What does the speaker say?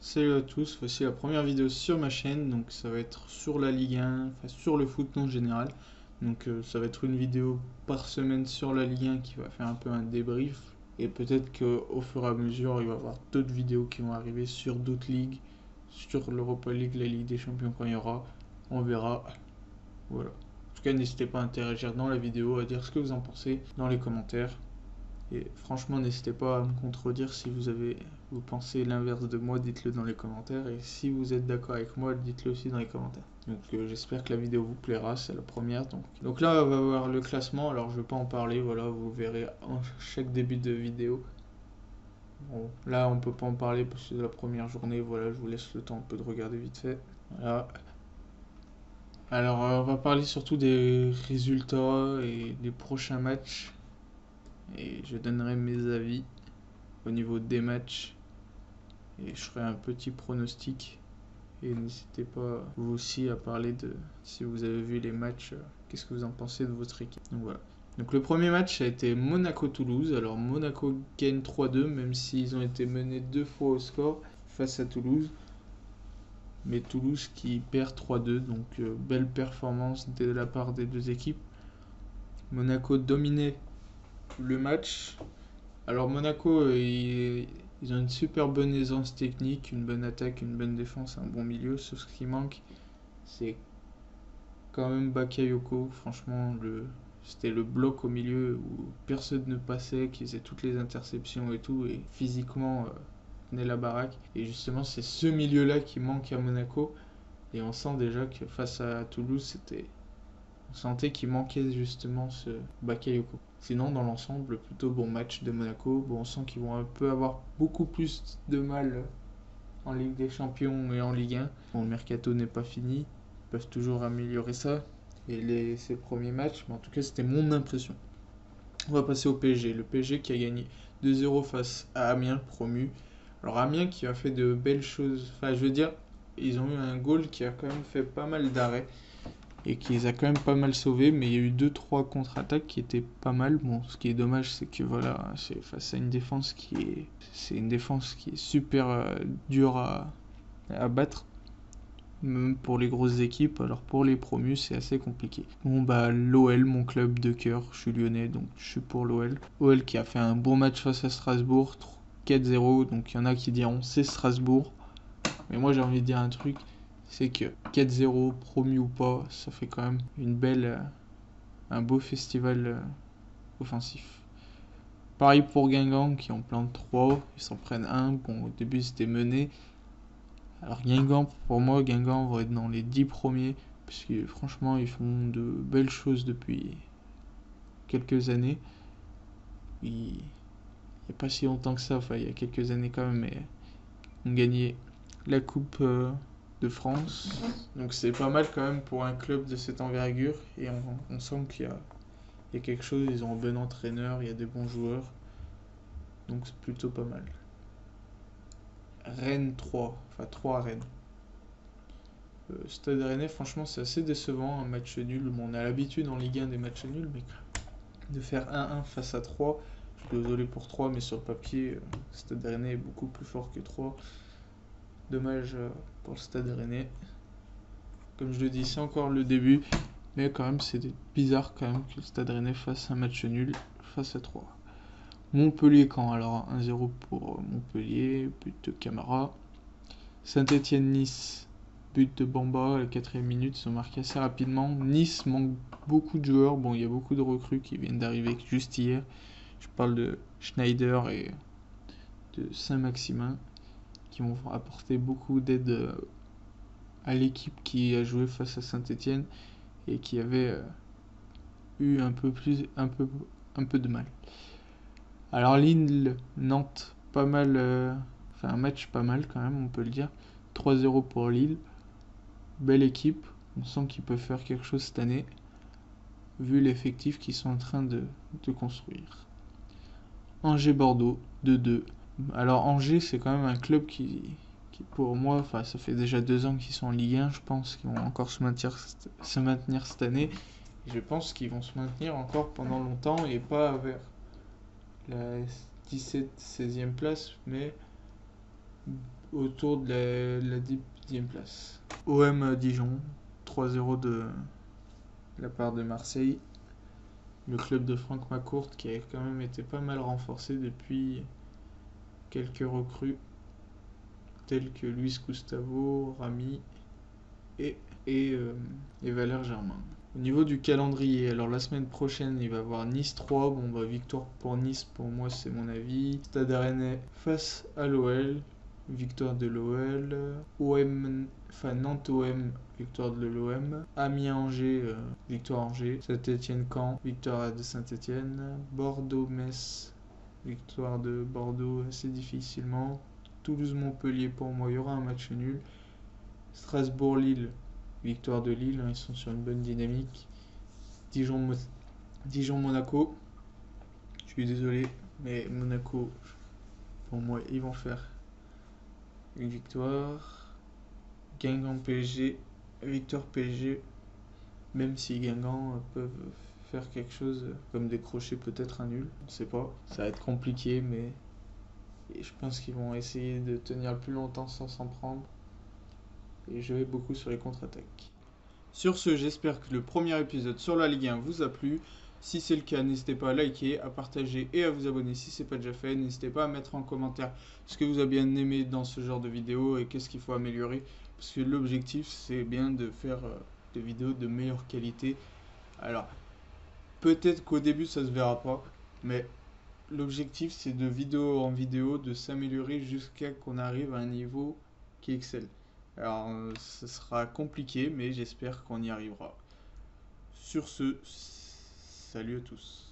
Salut à tous, voici la première vidéo sur ma chaîne, donc ça va être sur la Ligue 1, enfin sur le foot en général. Donc ça va être une vidéo par semaine sur la Ligue 1 qui va faire un peu un débrief. Et peut-être qu'au fur et à mesure, il va y avoir d'autres vidéos qui vont arriver sur d'autres ligues, sur l'Europa League, la Ligue des Champions quand il y aura. On verra. Voilà. En tout cas, n'hésitez pas à interagir dans la vidéo, à dire ce que vous en pensez dans les commentaires. Et franchement, n'hésitez pas à me contredire si vous pensez l'inverse de moi, dites-le dans les commentaires. Et si vous êtes d'accord avec moi, dites-le aussi dans les commentaires. Donc j'espère que la vidéo vous plaira, c'est la première. Donc là, on va voir le classement. Alors je vais pas en parler, voilà, vous verrez en chaque début de vidéo. Bon, là, on peut pas en parler parce que c'est la première journée. Voilà, je vous laisse le temps un peu de regarder vite fait. Voilà. Alors, on va parler surtout des résultats et des prochains matchs. Et je donnerai mes avis au niveau des matchs. Et je ferai un petit pronostic. Et n'hésitez pas vous aussi à parler de si vous avez vu les matchs, qu'est-ce que vous en pensez de votre équipe. Donc voilà. Donc le premier match a été Monaco-Toulouse. Alors Monaco gagne 3-2, même s'ils ont été menés 2 fois au score face à Toulouse. Mais Toulouse qui perd 3-2, donc belle performance de la part des deux équipes. Monaco dominait le match. Alors Monaco, ils ont une super bonne aisance technique, une bonne attaque, une bonne défense, un bon milieu. Sauf ce qui manque, c'est quand même Bakayoko. Franchement, c'était le bloc au milieu où personne ne passait, qui faisait toutes les interceptions et tout, et physiquement tenait la baraque. Et justement, c'est ce milieu-là qui manque à Monaco. Et on sent déjà que face à Toulouse, on sentait qu'il manquait justement ce Bakayoko. Sinon, dans l'ensemble, plutôt bon match de Monaco. Bon, on sent qu'ils vont un peu avoir beaucoup plus de mal en Ligue des Champions et en Ligue 1. Bon, le mercato n'est pas fini. Ils peuvent toujours améliorer ça. Et ces premiers matchs, mais en tout cas, c'était mon impression. On va passer au PSG. Le PSG qui a gagné 2-0 face à Amiens, promu. Alors, Amiens qui a fait de belles choses. Enfin, je veux dire, ils ont eu un goal qui a quand même fait pas mal d'arrêts et qui les a quand même pas mal sauvés, mais il y a eu 2-3 contre-attaques qui étaient pas mal. Bon, ce qui est dommage, c'est que voilà, c'est face à une défense c'est une défense qui est super dure à battre, même pour les grosses équipes. Alors pour les promus, c'est assez compliqué. Bon bah l'OL, mon club de cœur, je suis lyonnais, donc je suis pour l'OL. OL qui a fait un bon match face à Strasbourg, 4-0, donc il y en a qui diront c'est Strasbourg, mais moi j'ai envie de dire un truc, c'est que 4-0, promu ou pas, ça fait quand même un beau festival offensif. Pareil pour Guingamp qui en plante 3, ils s'en prennent un. Bon, au début c'était mené. Alors Guingamp, pour moi, Guingamp va être dans les 10 premiers, parce que franchement ils font de belles choses depuis quelques années. Il n'y a pas si longtemps que ça, enfin il y a quelques années quand même, mais ils ont gagné la Coupe de France. Donc c'est pas mal quand même pour un club de cette envergure. Et on sent qu'il y a quelque chose, ils ont un bon entraîneur, il y a des bons joueurs. Donc c'est plutôt pas mal. Rennes 3, enfin 3 à Rennes. Stade Rennais, franchement c'est assez décevant, un match nul. Bon, on a l'habitude en Ligue 1 des matchs nuls, mais de faire 1-1 face à 3, je suis désolé pour 3, mais sur le papier, Stade Rennais est beaucoup plus fort que 3. Dommage pour le Stade Rennais. Comme je le dis, c'est encore le début, mais quand même c'est bizarre quand même que le Stade Rennais fasse un match nul face à 3. Montpellier-Caen, alors 1-0 pour Montpellier, but de Camara. Saint-Étienne-Nice, but de Bamba à la 4ème minute, ils sont marqués assez rapidement. Nice manque beaucoup de joueurs, bon il y a beaucoup de recrues qui viennent d'arriver juste hier. Je parle de Schneider et de Saint-Maximin qui vont apporter beaucoup d'aide à l'équipe qui a joué face à Saint-Étienne et qui avait eu un peu de mal. Alors Lille, Nantes, pas mal, enfin un match pas mal quand même, on peut le dire. 3-0 pour Lille, belle équipe, on sent qu'ils peuvent faire quelque chose cette année, vu l'effectif qu'ils sont en train de construire. Angers-Bordeaux, 2-2. Alors Angers, c'est quand même un club qui pour moi, enfin ça fait déjà 2 ans qu'ils sont en Ligue 1, je pense qu'ils vont encore se maintenir cette année. Je pense qu'ils vont se maintenir encore pendant longtemps et pas vers la 17-16e place, mais autour de la 10e place. OM Dijon, 3-0 de la part de Marseille. Le club de Franck Macourt qui a quand même été pas mal renforcé depuis quelques recrues tels que Luis Gustavo, Rami et, et Valère Germain. Au niveau du calendrier, alors la semaine prochaine, il va y avoir Nice 3. Bon, bah, victoire pour Nice, pour moi, c'est mon avis. Stade Rennais face à l'OL. Victoire de l'OL. OM, enfin Nantes OM, victoire de l'OM. Amiens Angers, victoire Angers. Saint-Étienne Caen, victoire de Saint-Étienne. Bordeaux Metz, victoire de Bordeaux assez difficilement. Toulouse Montpellier, pour moi, il y aura un match nul. Strasbourg Lille, victoire de Lille, ils sont sur une bonne dynamique. Dijon-Monaco, je suis désolé, mais Monaco, pour moi, ils vont faire une victoire. Guingamp-PSG, victoire PSG, même si Guingamp peuvent faire quelque chose comme décrocher peut-être un nul, on ne sait pas. Ça va être compliqué, mais je pense qu'ils vont essayer de tenir le plus longtemps sans s'en prendre. Et je vais beaucoup sur les contre-attaques. Sur ce, j'espère que le premier épisode sur la Ligue 1 vous a plu. Si c'est le cas, n'hésitez pas à liker, à partager et à vous abonner si ce n'est pas déjà fait. N'hésitez pas à mettre en commentaire ce que vous avez bien aimé dans ce genre de vidéo et qu'est-ce qu'il faut améliorer. Parce que l'objectif, c'est bien de faire des vidéos de meilleure qualité. Alors, peut-être qu'au début, ça se verra pas, mais l'objectif, c'est de vidéo en vidéo, de s'améliorer jusqu'à qu'on arrive à un niveau qui excelle. Alors, ce sera compliqué, mais j'espère qu'on y arrivera. Sur ce, salut à tous.